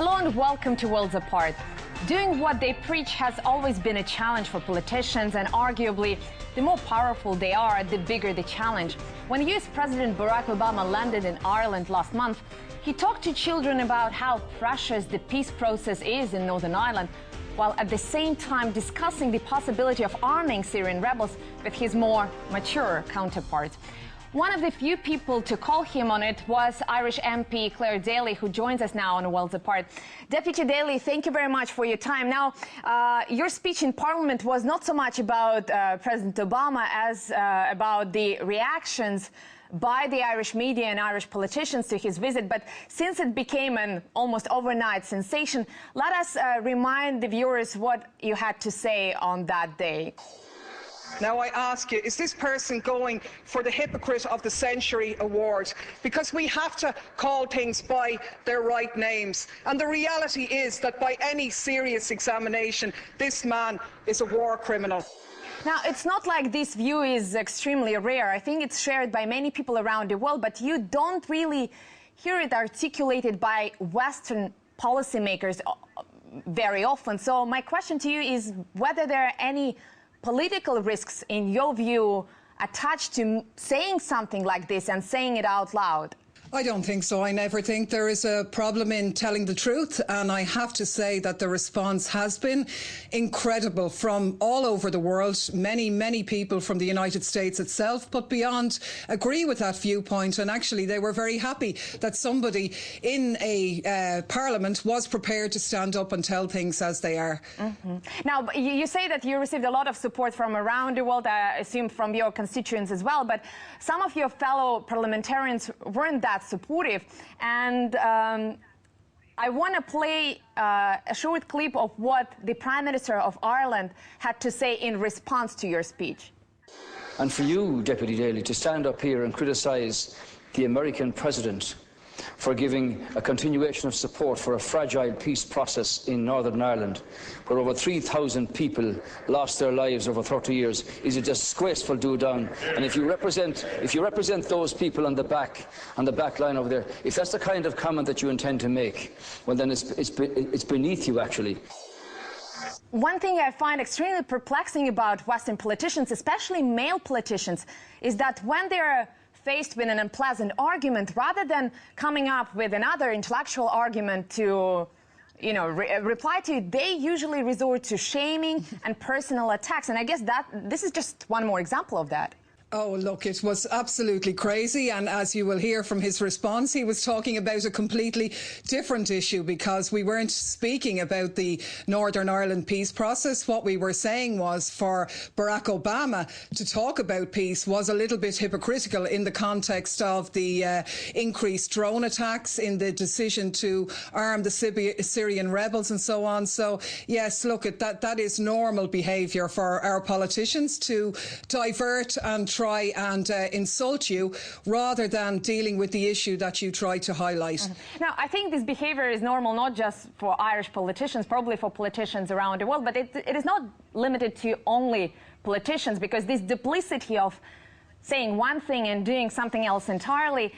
Hello and welcome to Worlds Apart. Doing what they preach has always been a challenge for politicians, and arguably, the more powerful they are, the bigger the challenge. When US President Barack Obama landed in Ireland last month, he talked to children about how precious the peace process is in Northern Ireland, while at the same time discussing the possibility of arming Syrian rebels with his more mature counterparts. One of the few people to call him on it was Irish MP Claire Daly, who joins us now on Worlds Apart. Deputy Daly, thank you very much for your time. Now, your speech in Parliament was not so much about President Obama as about the reactions by the Irish media and Irish politicians to his visit, but since it became an almost overnight sensation, let us remind the viewers what you had to say on that day. Now I ask you, is this person going for the Hypocrite of the Century award? Because we have to call things by their right names. And the reality is that by any serious examination, this man is a war criminal. Now, it's not like this view is extremely rare. I think it's shared by many people around the world, but you don't really hear it articulated by Western policymakers very often. So my question to you is whether there are any political risks, in your view, attached to saying something like this and saying it out loud? I don't think so. I never think there is a problem in telling the truth, and I have to say that the response has been incredible from all over the world. Many people from the United States itself, but beyond, agree with that viewpoint, and actually they were very happy that somebody in a parliament was prepared to stand up and tell things as they are. Now, you say that you received a lot of support from around the world, I assume from your constituents as well, but some of your fellow parliamentarians weren't that supportive, and I want to play a short clip of what the Prime Minister of Ireland had to say in response to your speech. And for you, Deputy Daly, to stand up here and criticise the American President for giving a continuation of support for a fragile peace process in Northern Ireland, where over 3,000 people lost their lives over 30 years, is a disgraceful do-down. And if you represent those people on the back line over there, if that's the kind of comment that you intend to make, well then it's beneath you, actually. One thing I find extremely perplexing about Western politicians, especially male politicians, is that when they're faced with an unpleasant argument, rather than coming up with another intellectual argument to, reply to, they usually resort to shaming and personal attacks. And I guess that this is just one more example of that. Oh, look, it was absolutely crazy. And as you will hear from his response, he was talking about a completely different issue, because we weren't speaking about the Northern Ireland peace process. What we were saying was for Barack Obama to talk about peace was a little bit hypocritical in the context of the increased drone attacks, in the decision to arm the Syrian rebels and so on. So, yes, look, that is normal behaviour for our politicians to divert and try and insult you rather than dealing with the issue that you try to highlight. Now, I think this behavior is normal not just for Irish politicians, probably for politicians around the world, but it is not limited to only politicians, because this duplicity of saying one thing and doing something else entirely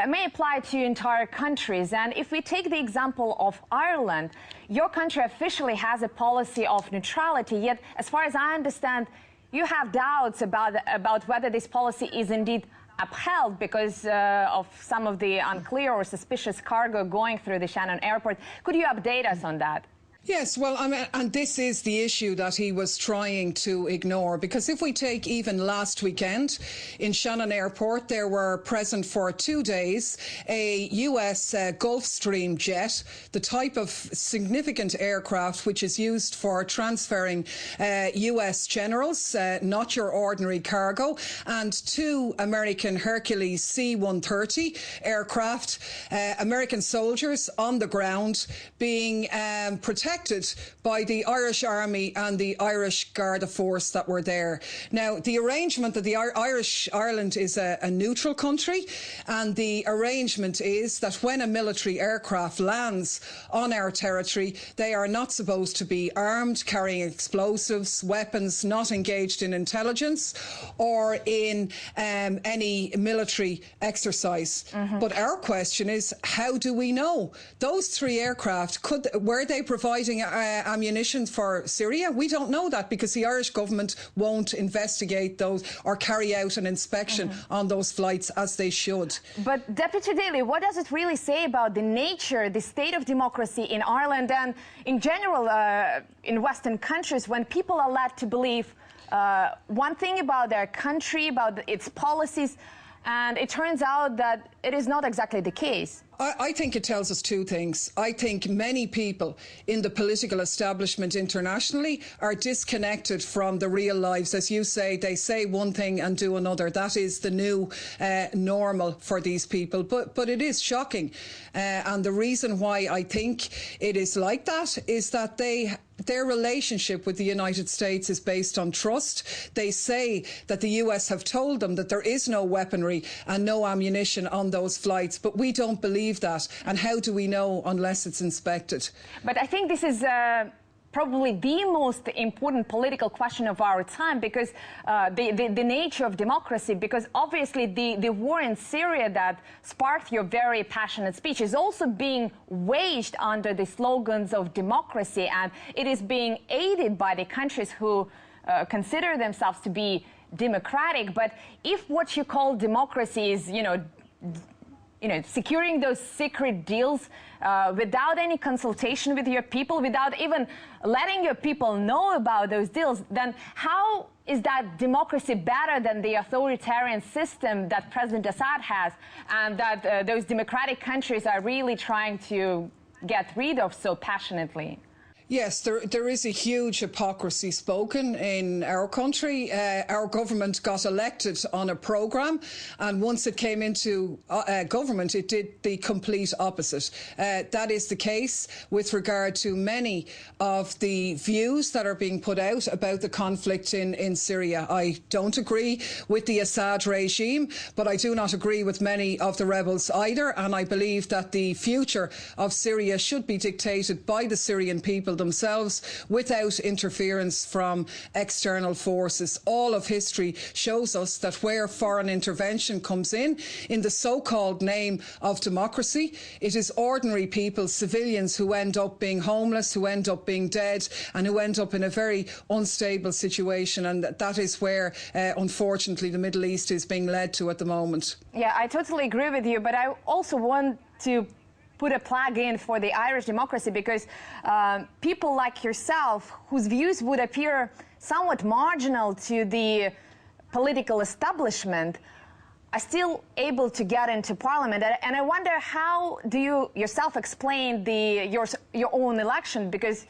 may apply to entire countries. And if we take the example of Ireland, your country officially has a policy of neutrality, yet as far as I understand, you have doubts about whether this policy is indeed upheld because of some of the unclear or suspicious cargo going through the Shannon airport. Could you update us on that? Yes, well, and this is the issue that he was trying to ignore, because if we take even last weekend in Shannon Airport, there were present for 2 days a US Gulfstream jet, the type of significant aircraft which is used for transferring US generals, not your ordinary cargo, and 2 American Hercules C-130 aircraft, American soldiers on the ground being protected protected by the Irish Army and the Irish Garda Force that were there. Now, the arrangement that the Ireland is a neutral country, and the arrangement is that when a military aircraft lands on our territory, they are not supposed to be armed, carrying explosives, weapons, not engaged in intelligence or in any military exercise. But our question is, how do we know? Those 3 aircraft, were they providing ammunition for Syria? We don't know that, because the Irish government won't investigate those or carry out an inspection on those flights as they should. But Deputy Daly, what does it really say about the nature, the state of democracy in Ireland and in general in Western countries, when people are led to believe one thing about their country, about its policies, and it turns out that it is not exactly the case? I think it tells us 2 things. I think many people in the political establishment internationally are disconnected from the real lives. As you say, they say one thing and do another. That is the new normal for these people. But it is shocking. And the reason why I think it is like that is that their relationship with the United States is based on trust. They say that the US have told them that there is no weaponry and no ammunition on those flights, but we don't believe that. And how do we know unless it's inspected? But I think this is probably the most important political question of our time, because the nature of democracy, because obviously the war in Syria that sparked your very passionate speech is also being waged under the slogans of democracy, and it is being aided by the countries who consider themselves to be democratic. But if what you call democracy is, securing those secret deals without any consultation with your people, without even letting your people know about those deals, then how is that democracy better than the authoritarian system that President Assad has, and that those democratic countries are really trying to get rid of so passionately? Yes, there is a huge hypocrisy spoken in our country. Our government got elected on a programme, and once it came into government, it did the complete opposite. That is the case with regard to many of the views that are being put out about the conflict in Syria. I don't agree with the Assad regime, but I do not agree with many of the rebels either, and I believe that the future of Syria should be dictated by the Syrian people themselves without interference from external forces. All of history shows us that where foreign intervention comes in the so-called name of democracy, it is ordinary people, civilians, who end up being homeless, who end up being dead, and who end up in a very unstable situation. And that is where, unfortunately, the Middle East is being led to at the moment. Yeah, I totally agree with you, but I also want to put a plug in for the Irish democracy, because people like yourself, whose views would appear somewhat marginal to the political establishment, are still able to get into Parliament. And I wonder, how do you yourself explain your own election? Because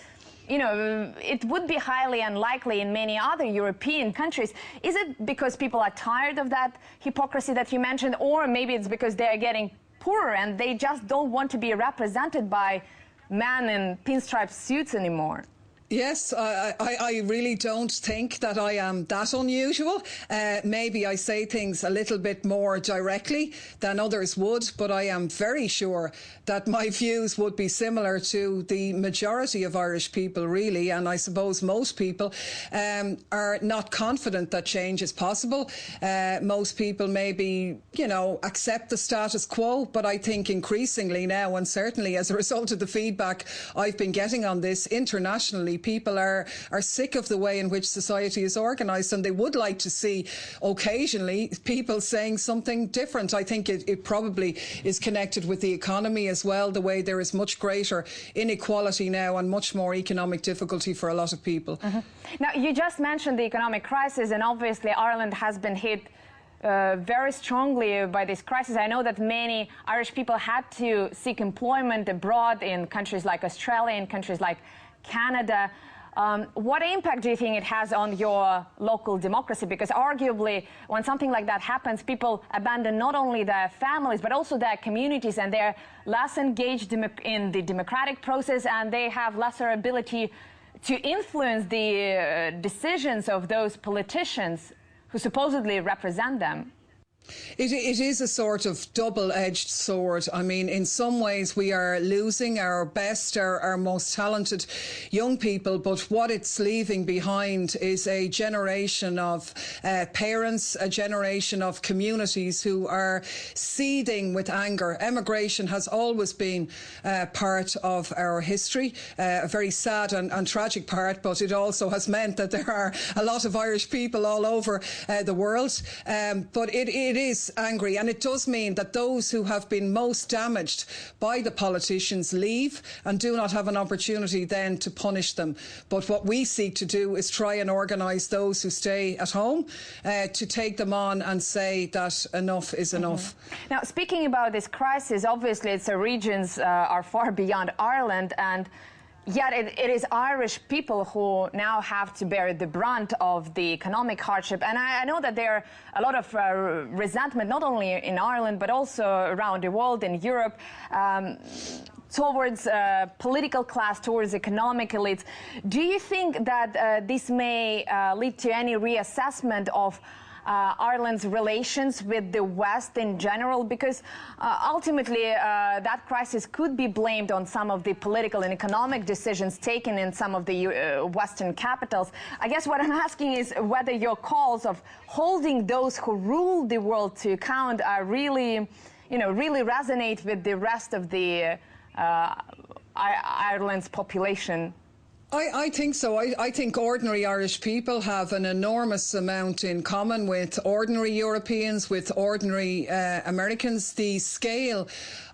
it would be highly unlikely in many other European countries. Is it because people are tired of that hypocrisy that you mentioned, or maybe it's because they are getting poorer and they just don't want to be represented by men in pinstripe suits anymore? Yes, I really don't think that I am that unusual. Maybe I say things a little bit more directly than others would, but I am very sure that my views would be similar to the majority of Irish people, really. And I suppose most people are not confident that change is possible. Most people maybe, accept the status quo, but I think increasingly now, and certainly as a result of the feedback I've been getting on this internationally, people are sick of the way in which society is organised, and they would like to see occasionally people saying something different. I think it probably is connected with the economy as well, the way there is much greater inequality now and much more economic difficulty for a lot of people. Now, you just mentioned the economic crisis, and obviously Ireland has been hit very strongly by this crisis. I know that many Irish people had to seek employment abroad in countries like Australia, in countries like Canada. What impact do you think it has on your local democracy? Because arguably, when something like that happens, people abandon not only their families, but also their communities, and they're less engaged in the democratic process, and they have lesser ability to influence the decisions of those politicians who supposedly represent them. It is a sort of double-edged sword. I mean, in some ways we are losing our best, our most talented young people, but what it's leaving behind is a generation of parents, a generation of communities who are seething with anger. Emigration has always been part of our history, a very sad and tragic part, but it also has meant that there are a lot of Irish people all over the world. But it is angry, and it does mean that those who have been most damaged by the politicians leave and do not have an opportunity then to punish them. But what we seek to do is try and organise those who stay at home to take them on and say that enough is enough. Now, speaking about this crisis, obviously its origins are far beyond Ireland, and yet it is Irish people who now have to bear the brunt of the economic hardship. And I know that there are a lot of resentment, not only in Ireland, but also around the world, in Europe, towards political class, towards economic elites. Do you think that this may lead to any reassessment of Ireland's relations with the West in general? Because ultimately that crisis could be blamed on some of the political and economic decisions taken in some of the Western capitals. I guess what I'm asking is whether your calls of holding those who rule the world to account are really, really resonate with the rest of the Ireland's population. I think so. I think ordinary Irish people have an enormous amount in common with ordinary Europeans, with ordinary Americans. The scale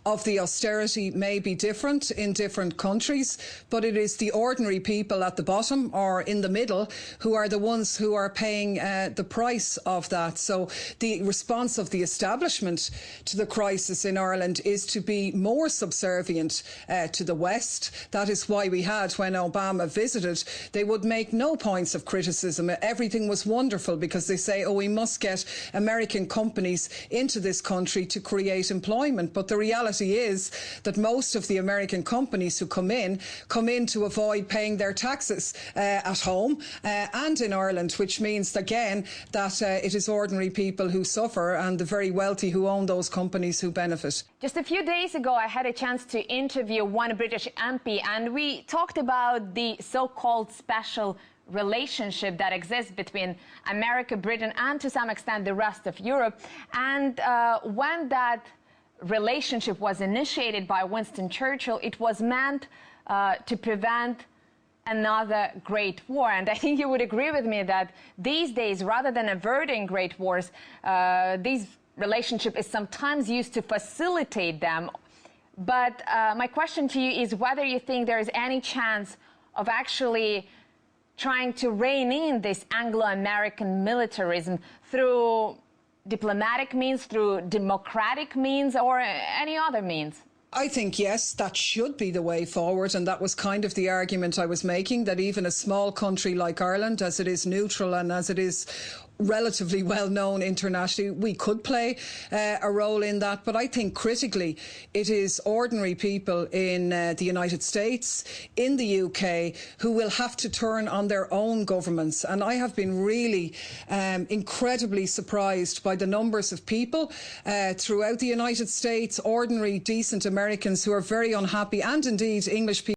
of the austerity may be different in different countries, but it is the ordinary people at the bottom or in the middle who are the ones who are paying the price of that. So the response of the establishment to the crisis in Ireland is to be more subservient to the West. That is why we had, when Obama visited, they would make no points of criticism. Everything was wonderful because they say, oh, we must get American companies into this country to create employment. But the reality is that most of the American companies who come in to avoid paying their taxes at home and in Ireland, which means again that it is ordinary people who suffer and the very wealthy who own those companies who benefit. Just a few days ago I had a chance to interview one British MP, and we talked about the so-called special relationship that exists between America, Britain and to some extent the rest of Europe. And when that relationship was initiated by Winston Churchill, it was meant to prevent another great war. And I think you would agree with me that these days, rather than averting great wars, this relationship is sometimes used to facilitate them. But my question to you is whether you think there is any chance of actually trying to rein in this Anglo-American militarism through diplomatic means, through democratic means, or any other means? I think, yes, that should be the way forward, and that was kind of the argument I was making, that even a small country like Ireland, as it is neutral and as it is relatively well known internationally, we could play a role in that. But I think critically it is ordinary people in the United States, in the UK, who will have to turn on their own governments. And I have been really incredibly surprised by the numbers of people throughout the United States, ordinary decent Americans who are very unhappy, and indeed English people